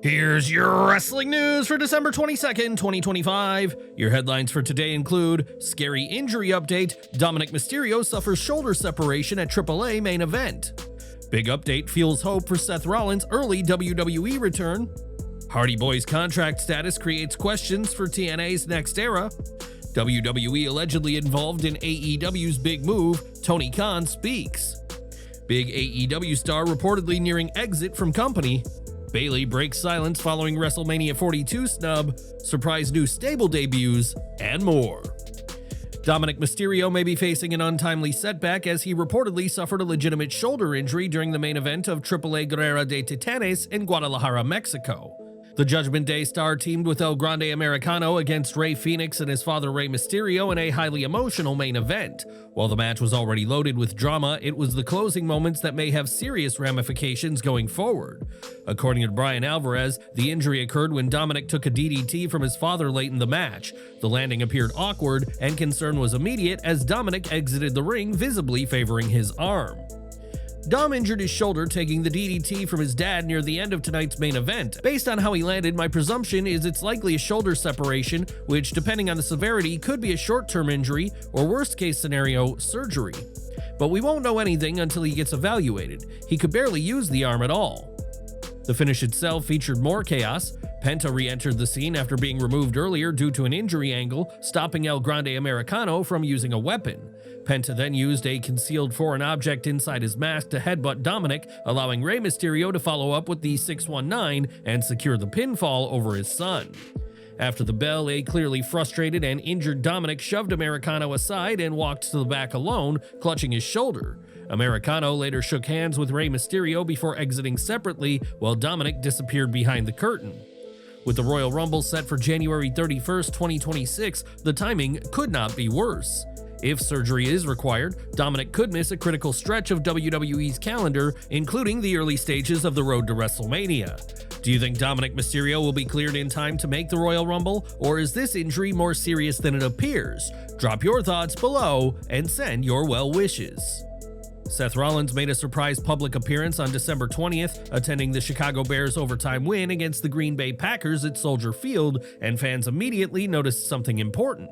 Here's your wrestling news for December 22nd, 2025. Your headlines for today include scary injury update, Dominik Mysterio suffers shoulder separation at AAA main event. Big update fuels hope for Seth Rollins' early WWE return. Hardy Boys contract status creates questions for TNA's next era. WWE allegedly involved in AEW's big move, Tony Khan speaks. Big AEW star reportedly nearing exit from company. Bayley breaks silence following WrestleMania 42 snub, surprise new stable debuts, and more. Dominik Mysterio may be facing an untimely setback as he reportedly suffered a legitimate shoulder injury during the main event of AAA Guerra De Titanes in Guadalajara, Mexico. The Judgment Day star teamed with El Grande Americano against Rey Fenix and his father Rey Mysterio in a highly emotional main event. While the match was already loaded with drama, it was the closing moments that may have serious ramifications going forward. According to Brian Alvarez, the injury occurred when Dominik took a DDT from his father late in the match. The landing appeared awkward, and concern was immediate as Dominik exited the ring, visibly favoring his arm. Dom injured his shoulder taking the DDT from his dad near the end of tonight's main event. Based on how he landed, my presumption is it's likely a shoulder separation, which, depending on the severity, could be a short-term injury or worst-case scenario, surgery. But we won't know anything until he gets evaluated. He could barely use the arm at all. The finish itself featured more chaos. Penta re-entered the scene after being removed earlier due to an injury angle, stopping El Grande Americano from using a weapon. Penta then used a concealed foreign object inside his mask to headbutt Dominik, allowing Rey Mysterio to follow up with the 619 and secure the pinfall over his son. After the bell, a clearly frustrated and injured Dominik shoved Americano aside and walked to the back alone, clutching his shoulder. Americano later shook hands with Rey Mysterio before exiting separately, while Dominik disappeared behind the curtain. With the Royal Rumble set for January 31st, 2026, the timing could not be worse. If surgery is required, Dominik could miss a critical stretch of WWE's calendar, including the early stages of the road to WrestleMania. Do you think Dominik Mysterio will be cleared in time to make the Royal Rumble, or is this injury more serious than it appears? Drop your thoughts below and send your well wishes. Seth Rollins made a surprise public appearance on December 20th, attending the Chicago Bears' overtime win against the Green Bay Packers at Soldier Field, and fans immediately noticed something important.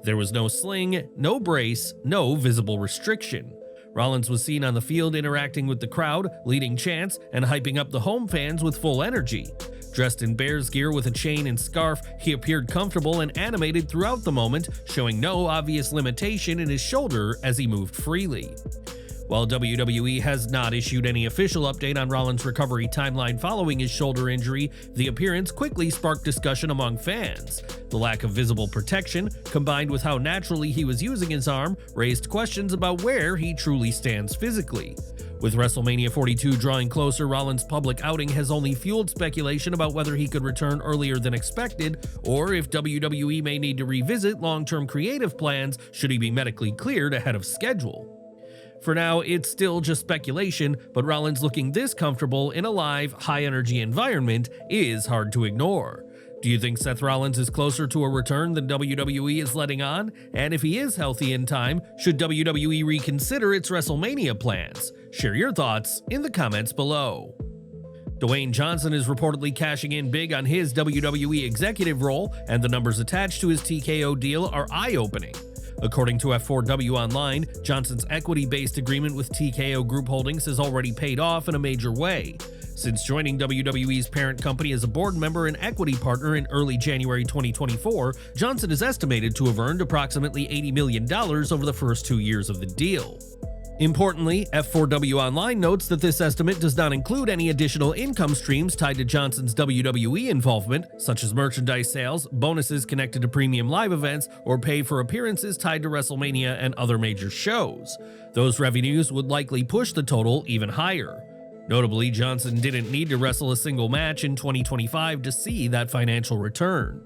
There was no sling, no brace, no visible restriction. Rollins was seen on the field interacting with the crowd, leading chants, and hyping up the home fans with full energy. Dressed in Bears gear with a chain and scarf, he appeared comfortable and animated throughout the moment, showing no obvious limitation in his shoulder as he moved freely. While WWE has not issued any official update on Rollins' recovery timeline following his shoulder injury, the appearance quickly sparked discussion among fans. The lack of visible protection, combined with how naturally he was using his arm, raised questions about where he truly stands physically. With WrestleMania 42 drawing closer, Rollins' public outing has only fueled speculation about whether he could return earlier than expected, or if WWE may need to revisit long-term creative plans should he be medically cleared ahead of schedule. For now, it's still just speculation, but Rollins looking this comfortable in a live, high-energy environment is hard to ignore. Do you think Seth Rollins is closer to a return than WWE is letting on? And if he is healthy in time, should WWE reconsider its WrestleMania plans? Share your thoughts in the comments below. Dwayne Johnson is reportedly cashing in big on his WWE executive role, and the numbers attached to his TKO deal are eye-opening. According to F4W Online, Johnson's equity-based agreement with TKO Group Holdings has already paid off in a major way. Since joining WWE's parent company as a board member and equity partner in early January 2024, Johnson is estimated to have earned approximately $80 million over the first 2 years of the deal. Importantly, F4W Online notes that this estimate does not include any additional income streams tied to Johnson's WWE involvement, such as merchandise sales, bonuses connected to premium live events, or pay for appearances tied to WrestleMania and other major shows. Those revenues would likely push the total even higher. Notably, Johnson didn't need to wrestle a single match in 2025 to see that financial return.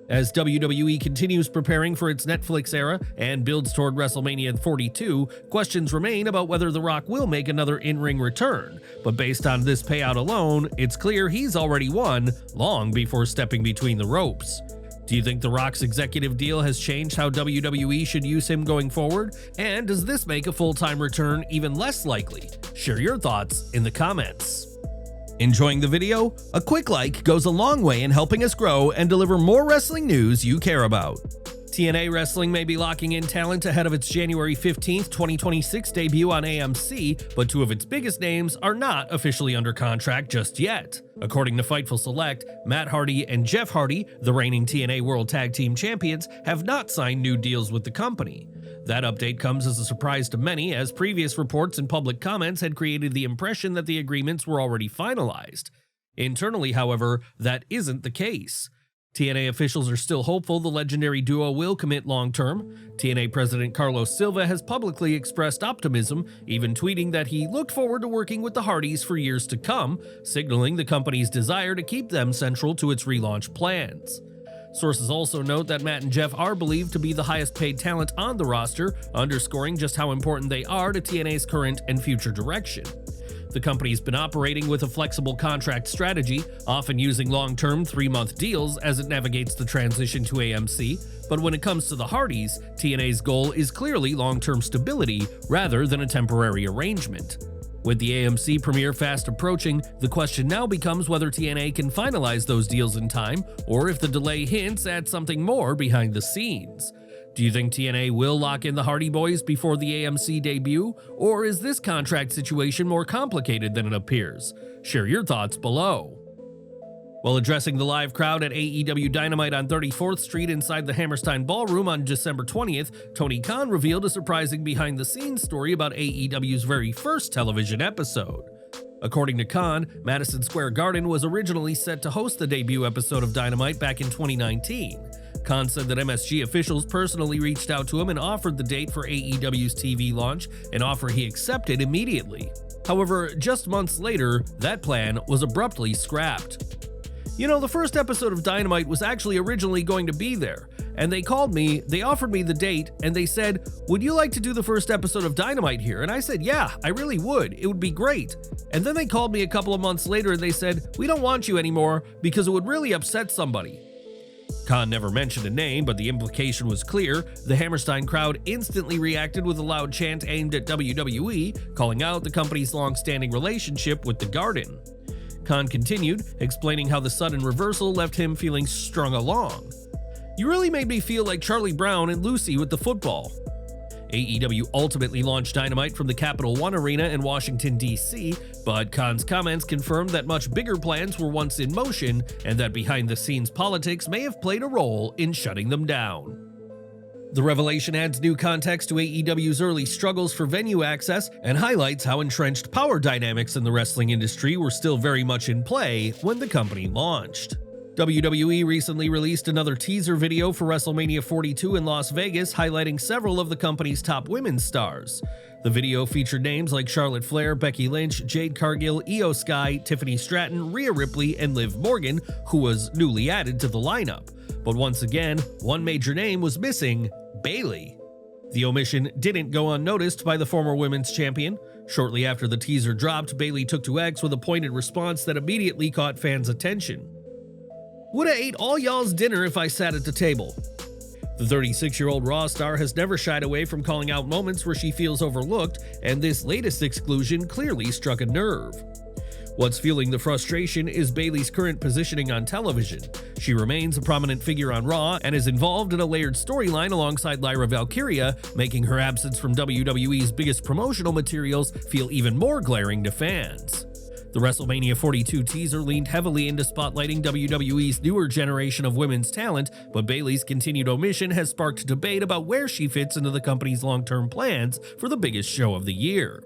As WWE continues preparing for its Netflix era and builds toward WrestleMania 42, questions remain about whether The Rock will make another in-ring return. But based on this payout alone, it's clear he's already won long before stepping between the ropes. Do you think The Rock's executive deal has changed how WWE should use him going forward? And does this make a full-time return even less likely? Share your thoughts in the comments. Enjoying the video? A quick like goes a long way in helping us grow and deliver more wrestling news you care about. TNA Wrestling may be locking in talent ahead of its January 15th, 2026 debut on AMC, but two of its biggest names are not officially under contract just yet. According to Fightful Select, Matt Hardy and Jeff Hardy, the reigning TNA World Tag Team Champions, have not signed new deals with the company. That update comes as a surprise to many, as previous reports and public comments had created the impression that the agreements were already finalized. Internally, however, that isn't the case. TNA officials are still hopeful the legendary duo will commit long-term. TNA President Carlos Silva has publicly expressed optimism, even tweeting that he looked forward to working with the Hardys for years to come, signaling the company's desire to keep them central to its relaunch plans. Sources also note that Matt and Jeff are believed to be the highest paid talent on the roster, underscoring just how important they are to TNA's current and future direction. The company's been operating with a flexible contract strategy, often using long-term 3-month deals as it navigates the transition to AMC, but when it comes to the Hardys, TNA's goal is clearly long-term stability rather than a temporary arrangement. With the AMC premiere fast approaching, the question now becomes whether TNA can finalize those deals in time, or if the delay hints at something more behind the scenes. Do you think TNA will lock in the Hardy Boys before the AMC debut, or is this contract situation more complicated than it appears? Share your thoughts below. While addressing the live crowd at AEW Dynamite on 34th Street inside the Hammerstein Ballroom on December 20th, Tony Khan revealed a surprising behind-the-scenes story about AEW's very first television episode. According to Khan, Madison Square Garden was originally set to host the debut episode of Dynamite back in 2019. Khan said that MSG officials personally reached out to him and offered the date for AEW's TV launch, an offer he accepted immediately. However, just months later, that plan was abruptly scrapped. You know, the first episode of Dynamite was actually originally going to be there, and they called me, they offered me the date, and they said, "Would you like to do the first episode of Dynamite here?" And I said, "Yeah, I really would. It would be great." And then they called me a couple of months later and they said, "We don't want you anymore because it would really upset somebody." Khan never mentioned a name, but the implication was clear. The Hammerstein crowd instantly reacted with a loud chant aimed at WWE, calling out the company's long-standing relationship with the Garden. Khan continued, explaining how the sudden reversal left him feeling strung along. "You really made me feel like Charlie Brown and Lucy with the football." AEW ultimately launched Dynamite from the Capital One Arena in Washington, D.C., but Khan's comments confirmed that much bigger plans were once in motion and that behind-the-scenes politics may have played a role in shutting them down. The revelation adds new context to AEW's early struggles for venue access and highlights how entrenched power dynamics in the wrestling industry were still very much in play when the company launched. WWE recently released another teaser video for WrestleMania 42 in Las Vegas, highlighting several of the company's top women's stars. The video featured names like Charlotte Flair, Becky Lynch, Jade Cargill, Io Sky, Tiffany Stratton, Rhea Ripley, and Liv Morgan, who was newly added to the lineup. But once again, one major name was missing: Bayley. The omission didn't go unnoticed by the former women's champion. Shortly after the teaser dropped, Bayley took to X with a pointed response that immediately caught fans' attention. "Woulda ate all y'all's dinner if I sat at the table." The 36-year-old Raw star has never shied away from calling out moments where she feels overlooked, and this latest exclusion clearly struck a nerve. What's fueling the frustration is Bayley's current positioning on television. She remains a prominent figure on Raw and is involved in a layered storyline alongside Lyra Valkyria, making her absence from WWE's biggest promotional materials feel even more glaring to fans. The WrestleMania 42 teaser leaned heavily into spotlighting WWE's newer generation of women's talent, but Bayley's continued omission has sparked debate about where she fits into the company's long-term plans for the biggest show of the year.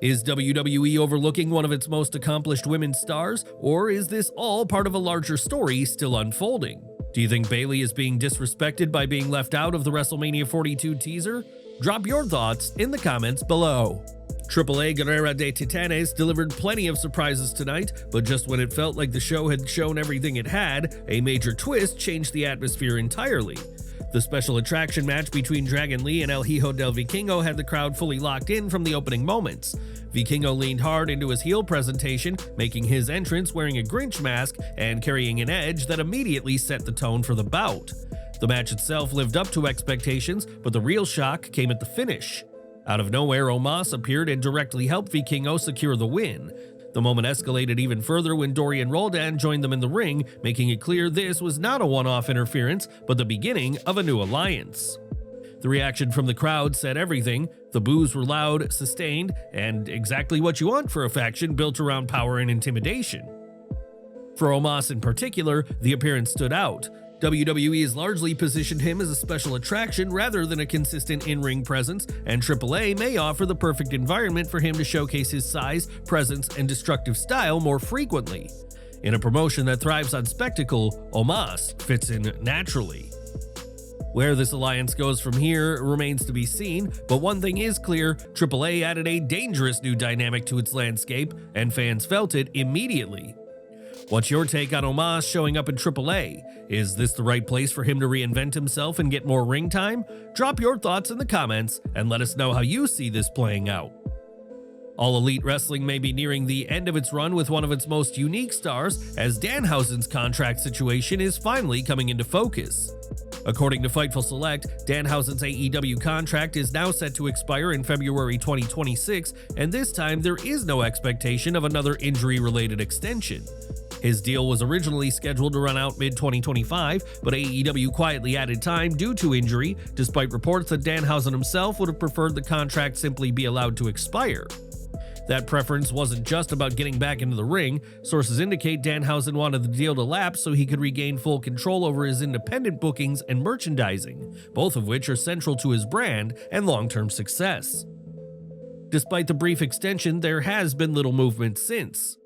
Is WWE overlooking one of its most accomplished women's stars, or is this all part of a larger story still unfolding? Do you think Bayley is being disrespected by being left out of the WrestleMania 42 teaser? Drop your thoughts in the comments below. AAA Guerra De Titanes delivered plenty of surprises tonight, but just when it felt like the show had shown everything it had, a major twist changed the atmosphere entirely. The special attraction match between Dragon Lee and El Hijo del Vikingo had the crowd fully locked in from the opening moments. Vikingo leaned hard into his heel presentation, making his entrance wearing a Grinch mask and carrying an edge that immediately set the tone for the bout. The match itself lived up to expectations, but the real shock came at the finish. Out of nowhere, Omos appeared and directly helped Vikingo secure the win. The moment escalated even further when Dorian Roldan joined them in the ring, making it clear this was not a one-off interference, but the beginning of a new alliance. The reaction from the crowd said everything. The boos were loud, sustained, and exactly what you want for a faction built around power and intimidation. For Omos in particular, the appearance stood out. WWE has largely positioned him as a special attraction rather than a consistent in-ring presence, and AAA may offer the perfect environment for him to showcase his size, presence, and destructive style more frequently. In a promotion that thrives on spectacle, Omos fits in naturally. Where this alliance goes from here remains to be seen, but one thing is clear, AAA added a dangerous new dynamic to its landscape, and fans felt it immediately. What's your take on Omos showing up in AAA? Is this the right place for him to reinvent himself and get more ring time? Drop your thoughts in the comments and let us know how you see this playing out. All Elite Wrestling may be nearing the end of its run with one of its most unique stars, as Danhausen's contract situation is finally coming into focus. According to Fightful Select, Danhausen's AEW contract is now set to expire in February 2026, and this time there is no expectation of another injury-related extension. His deal was originally scheduled to run out mid-2025, but AEW quietly added time due to injury, despite reports that Danhausen himself would have preferred the contract simply be allowed to expire. That preference wasn't just about getting back into the ring. Sources indicate Danhausen wanted the deal to lapse so he could regain full control over his independent bookings and merchandising, both of which are central to his brand and long-term success. Despite the brief extension, there has been little movement since.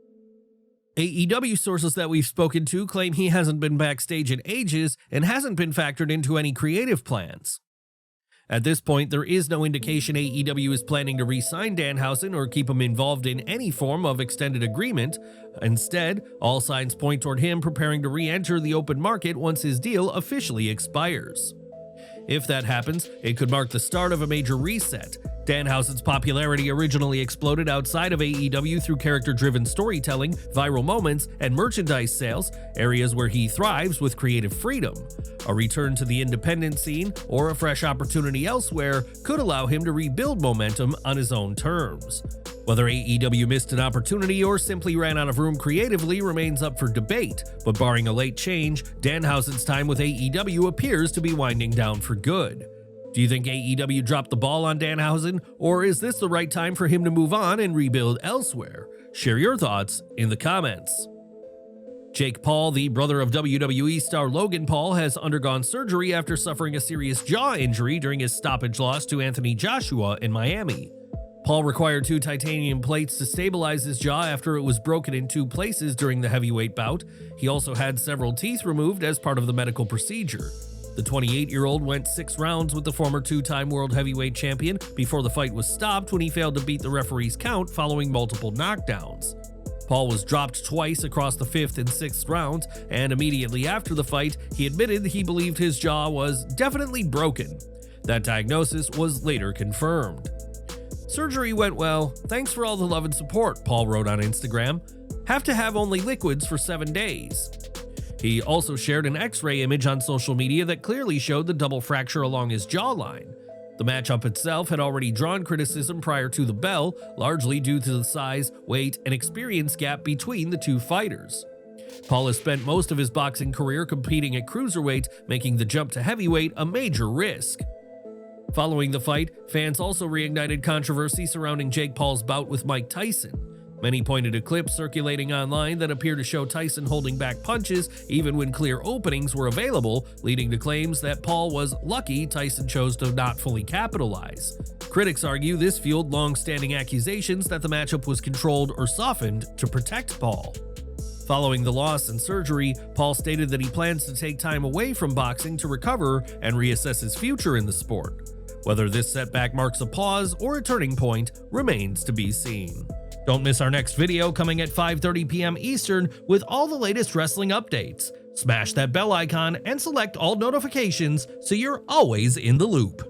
AEW sources that we've spoken to claim he hasn't been backstage in ages and hasn't been factored into any creative plans. At this point, there is no indication AEW is planning to re-sign Danhausen or keep him involved in any form of extended agreement. Instead, all signs point toward him preparing to re-enter the open market once his deal officially expires. If that happens, it could mark the start of a major reset. Danhausen's popularity originally exploded outside of AEW through character-driven storytelling, viral moments, and merchandise sales, areas where he thrives with creative freedom. A return to the independent scene or a fresh opportunity elsewhere could allow him to rebuild momentum on his own terms. Whether AEW missed an opportunity or simply ran out of room creatively remains up for debate, but barring a late change, Danhausen's time with AEW appears to be winding down for good. Do you think AEW dropped the ball on Danhausen, or is this the right time for him to move on and rebuild elsewhere? Share your thoughts in the comments. Jake Paul, the brother of WWE star Logan Paul, has undergone surgery after suffering a serious jaw injury during his stoppage loss to Anthony Joshua in Miami. Paul required 2 titanium plates to stabilize his jaw after it was broken in 2 places during the heavyweight bout. He also had several teeth removed as part of the medical procedure. The 28-year-old went 6 rounds with the former 2-time world heavyweight champion before the fight was stopped when he failed to beat the referee's count following multiple knockdowns. Paul was dropped twice across the 5th and 6th rounds, and immediately after the fight, he admitted he believed his jaw was definitely broken. That diagnosis was later confirmed. Surgery went well. Thanks for all the love and support, Paul wrote on Instagram. Have to have only liquids for 7 days. He also shared an X-ray image on social media that clearly showed the double fracture along his jawline. The matchup itself had already drawn criticism prior to the bell, largely due to the size, weight, and experience gap between the 2 fighters. Paul has spent most of his boxing career competing at cruiserweight, making the jump to heavyweight a major risk. Following the fight, fans also reignited controversy surrounding Jake Paul's bout with Mike Tyson. Many pointed to clips circulating online that appear to show Tyson holding back punches even when clear openings were available, leading to claims that Paul was lucky Tyson chose to not fully capitalize. Critics argue this fueled long-standing accusations that the matchup was controlled or softened to protect Paul. Following the loss and surgery, Paul stated that he plans to take time away from boxing to recover and reassess his future in the sport. Whether this setback marks a pause or a turning point remains to be seen. Don't miss our next video coming at 5:30 p.m. Eastern with all the latest wrestling updates. Smash that bell icon and select all notifications so you're always in the loop.